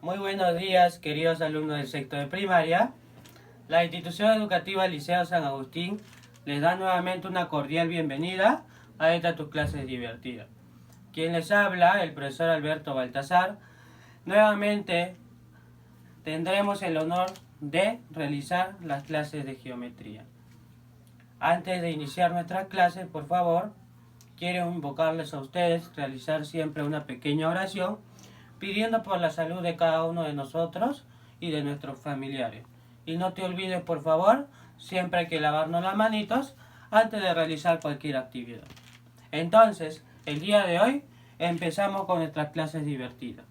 Muy buenos días, queridos alumnos del sexto de primaria. La institución educativa Liceo San Agustín les da nuevamente una cordial bienvenida a esta tus clases divertidas. Quien les habla, el profesor Alberto Baltasar. Nuevamente tendremos el honor de realizar las clases de geometría. Antes de iniciar nuestras clases, por favor, quiero invocarles a ustedes realizar siempre una pequeña oración pidiendo por la salud de cada uno de nosotros y de nuestros familiares. Y no te olvides, por favor, siempre hay que lavarnos las manitos antes de realizar cualquier actividad. Entonces, el día de hoy empezamos con nuestras clases divertidas.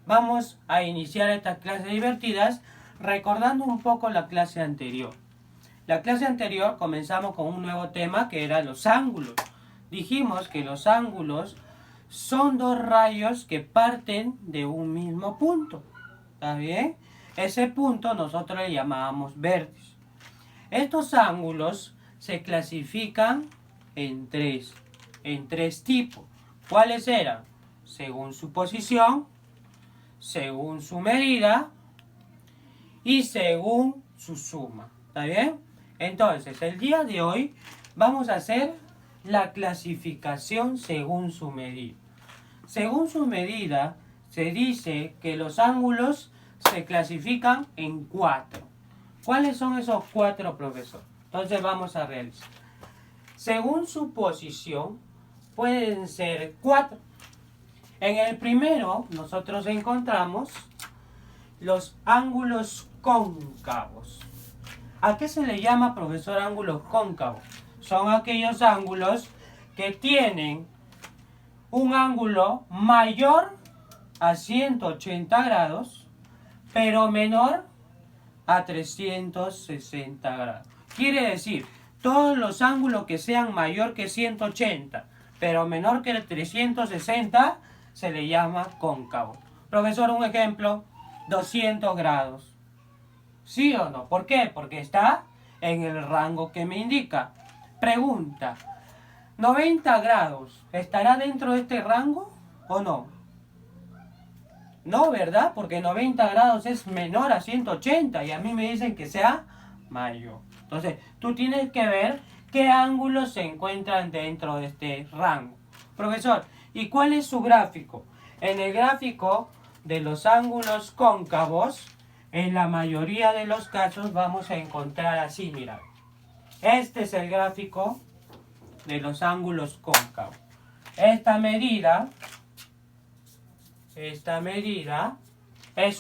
Vamos a iniciar estas clases divertidas recordando un poco la clase anterior. La clase anterior comenzamos con un nuevo tema que era los ángulos. Dijimos que los ángulos son dos rayos que parten de un mismo punto. ¿Está bien? Ese punto nosotros le llamábamos vértice. Estos ángulos se clasifican en tres tipos. ¿Cuáles eran? Según su posición, según su medida y según su suma. ¿Está bien? Entonces, el día de hoy vamos a hacer la clasificación según su medida. Según su medida, se dice que los ángulos se clasifican en 4. ¿Cuáles son esos 4, profesor? Entonces vamos a realizar. Según su posición, pueden ser 4. En el primero, nosotros encontramos los ángulos cóncavos. ¿A qué se le llama, profesor, ángulos cóncavos? Son aquellos ángulos que tienen un ángulo mayor a 180 grados, pero menor a 360 grados. Quiere decir, todos los ángulos que sean mayor que 180, pero menor que 360, se le llama cóncavo. Profesor, un ejemplo, 200 grados. ¿Sí o no? ¿Por qué? Porque está en el rango que me indica. Pregunta, 90 grados, ¿estará dentro de este rango o no? No, ¿verdad? Porque 90 grados es menor a 180 y a mí me dicen que sea mayor. Entonces, tú tienes que ver qué ángulos se encuentran dentro de este rango. Profesor, ¿y cuál es su gráfico? En el gráfico de los ángulos cóncavos, en la mayoría de los casos vamos a encontrar así, mira. Este es el gráfico de los ángulos cóncavos. Esta medida es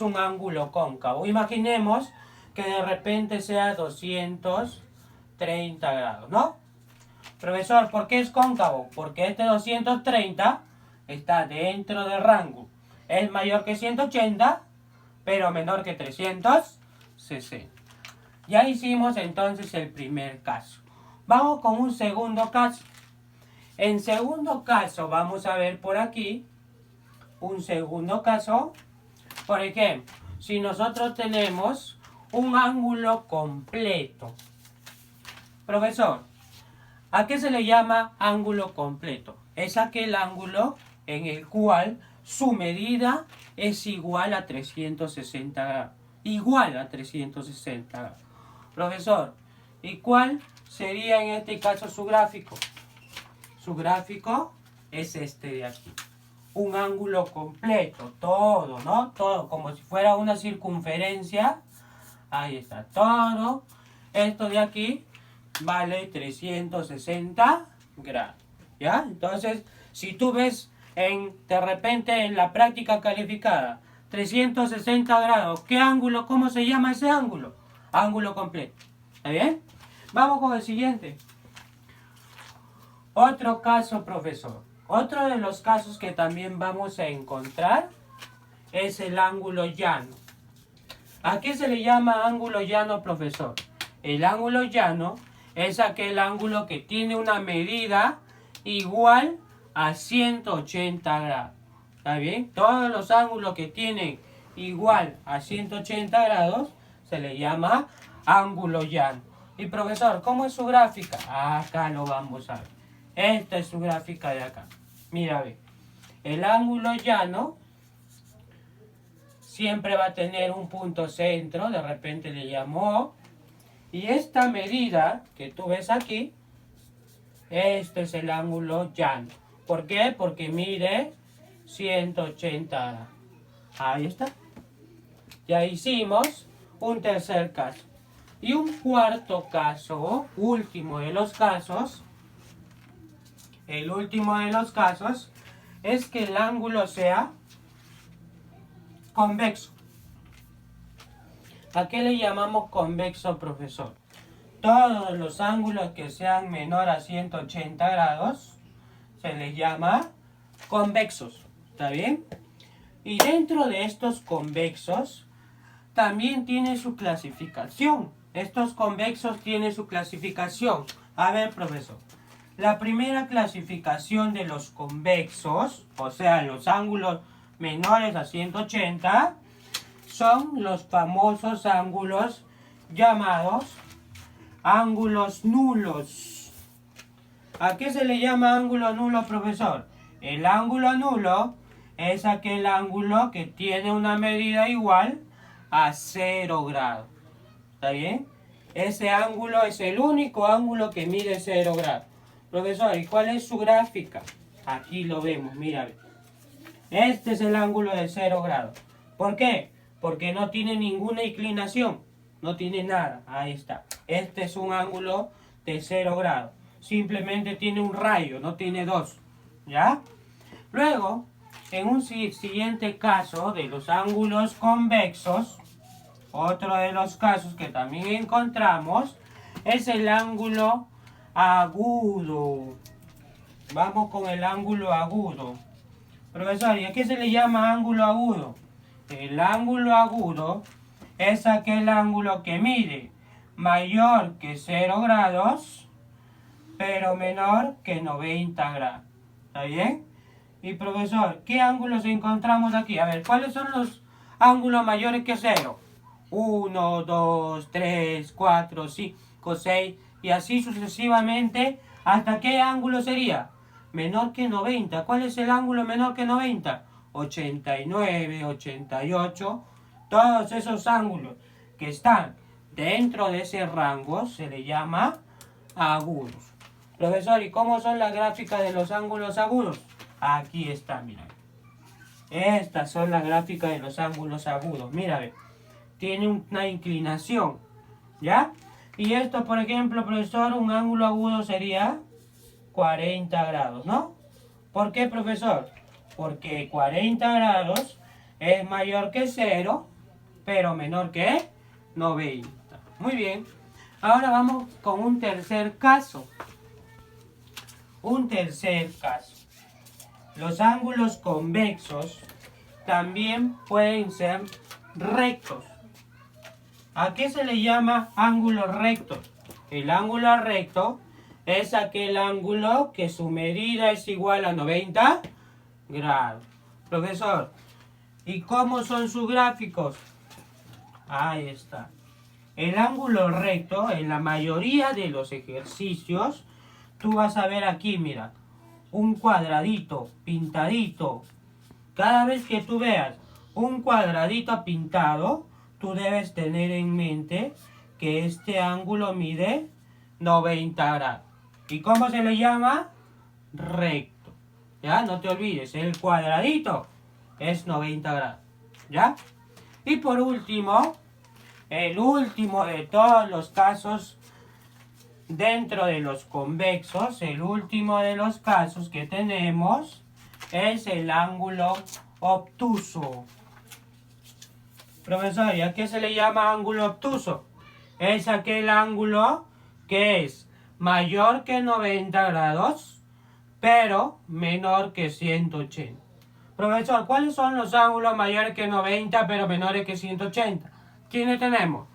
un ángulo cóncavo. Imaginemos que de repente sea 230 grados, ¿no? Profesor, ¿por qué es cóncavo? Porque este 230 está dentro del rango. Es mayor que 180, pero menor que 360. Ya hicimos entonces el primer caso. Vamos con un segundo caso. En segundo caso, vamos a ver por aquí un segundo caso. Por ejemplo, si nosotros tenemos un ángulo completo. Profesor, ¿a qué se le llama ángulo completo? Es aquel ángulo en el cual su medida es igual a 360 grados. Igual a 360 grados. Profesor, ¿y cuál sería en este caso su gráfico? Su gráfico es este de aquí. Un ángulo completo, todo, ¿no? Todo, como si fuera una circunferencia. Ahí está, todo. Esto de aquí vale 360 grados. ¿Ya? Entonces, si tú ves de repente en la práctica calificada 360 grados, ¿qué ángulo? ¿Cómo se llama ese ángulo? Ángulo completo. ¿Está bien? Vamos con el siguiente. Otro caso, profesor. Otro de los casos que también vamos a encontrar es el ángulo llano. ¿A qué se le llama ángulo llano, profesor? El ángulo llano es aquel ángulo que tiene una medida igual a 180 grados. ¿Está bien? Todos los ángulos que tienen igual a 180 grados se le llama ángulo llano. Y profesor, ¿cómo es su gráfica? Acá lo vamos a ver. Esta es su gráfica de acá. Mira, ve. El ángulo llano siempre va a tener un punto centro, de repente le llamó. Y esta medida que tú ves aquí, este es el ángulo llano. ¿Por qué? Porque mide 180. Ahí está. Ya hicimos un tercer caso. Y un cuarto caso, último de los casos, el último de los casos es que el ángulo sea convexo. ¿A qué le llamamos convexo, profesor? Todos los ángulos que sean menor a 180 grados se les llama convexos. ¿Está bien? Y dentro de estos convexos también tiene su clasificación. Estos convexos tienen su clasificación. A ver, profesor. La primera clasificación de los convexos, o sea, los ángulos menores a 180, son los famosos ángulos llamados ángulos nulos. ¿A qué se le llama ángulo nulo, profesor? El ángulo nulo es aquel ángulo que tiene una medida igual a 0 grados. ¿Está bien? Ese ángulo es el único ángulo que mide 0 grados. Profesor, ¿y cuál es su gráfica? Aquí lo vemos, mira. Este es el ángulo de 0 grados. ¿Por qué? Porque no tiene ninguna inclinación. No tiene nada. Ahí está. Este es un ángulo de 0 grados. Simplemente tiene un rayo, no tiene dos. ¿Ya? Luego, en un siguiente caso de los ángulos convexos, otro de los casos que también encontramos es el ángulo agudo. Vamos con el ángulo agudo. Profesor, ¿y a qué se le llama ángulo agudo? El ángulo agudo es aquel ángulo que mide mayor que 0 grados, pero menor que 90 grados. ¿Está bien? Y profesor, ¿qué ángulos encontramos aquí? A ver, ¿cuáles son los ángulos mayores que 0? 1, 2, 3, 4, 5, 6 y así sucesivamente. ¿Hasta qué ángulo sería? Menor que 90. ¿Cuál es el ángulo menor que 90? 89, 88. Todos esos ángulos que están dentro de ese rango se le llama agudos. Profesor, ¿y cómo son las gráficas de los ángulos agudos? Aquí está, mira. Estas son las gráficas de los ángulos agudos. Mira, ve. Tiene una inclinación, ¿ya? Y esto, por ejemplo, profesor, un ángulo agudo sería 40 grados, ¿no? ¿Por qué, profesor? Porque 40 grados es mayor que 0, pero menor que 90. Muy bien. Ahora vamos con un tercer caso. Un tercer caso. Los ángulos convexos también pueden ser rectos. ¿A qué se le llama ángulo recto? El ángulo recto es aquel ángulo que su medida es igual a 90 grados. Profesor, ¿y cómo son sus gráficos? Ahí está. El ángulo recto, en la mayoría de los ejercicios, tú vas a ver aquí, mira, un cuadradito pintadito. Cada vez que tú veas un cuadradito pintado, tú debes tener en mente que este ángulo mide 90 grados. ¿Y cómo se le llama? Recto. ¿Ya? No te olvides, el cuadradito es 90 grados. ¿Ya? Y por último, el último de todos los casos dentro de los convexos, el último de los casos que tenemos es el ángulo obtuso. Profesor, ¿y a qué se le llama ángulo obtuso? Es aquel ángulo que es mayor que 90 grados, pero menor que 180. Profesor, ¿cuáles son los ángulos mayores que 90, pero menores que 180? ¿Quiénes tenemos?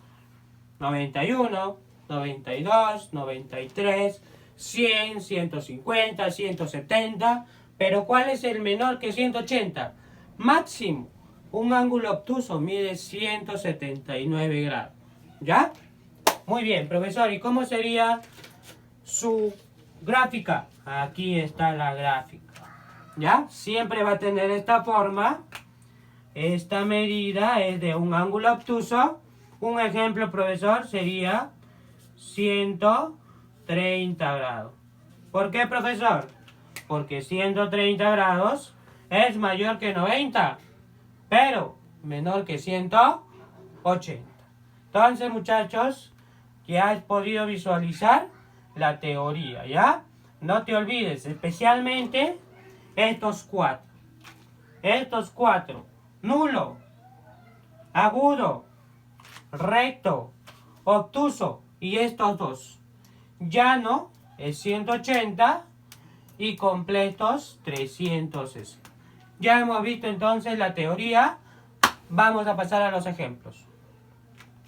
91, 92, 93, 100, 150, 170. Pero ¿cuál es el menor que 180? Máximo. Un ángulo obtuso mide 179 grados. ¿Ya? Muy bien, profesor. ¿Y cómo sería su gráfica? Aquí está la gráfica. ¿Ya? Siempre va a tener esta forma. esta medida es de un ángulo obtuso. Un ejemplo, profesor, sería 130 grados. ¿Por qué, profesor? Porque 130 grados es mayor que 90, pero menor que 180. Entonces, muchachos, ya has podido visualizar la teoría, ¿ya? No te olvides, especialmente estos cuatro. Estos cuatro. Nulo, agudo, recto, obtuso y estos dos. Llano es 180 y completos 360. Ya hemos visto entonces la teoría. Vamos a pasar a los ejemplos.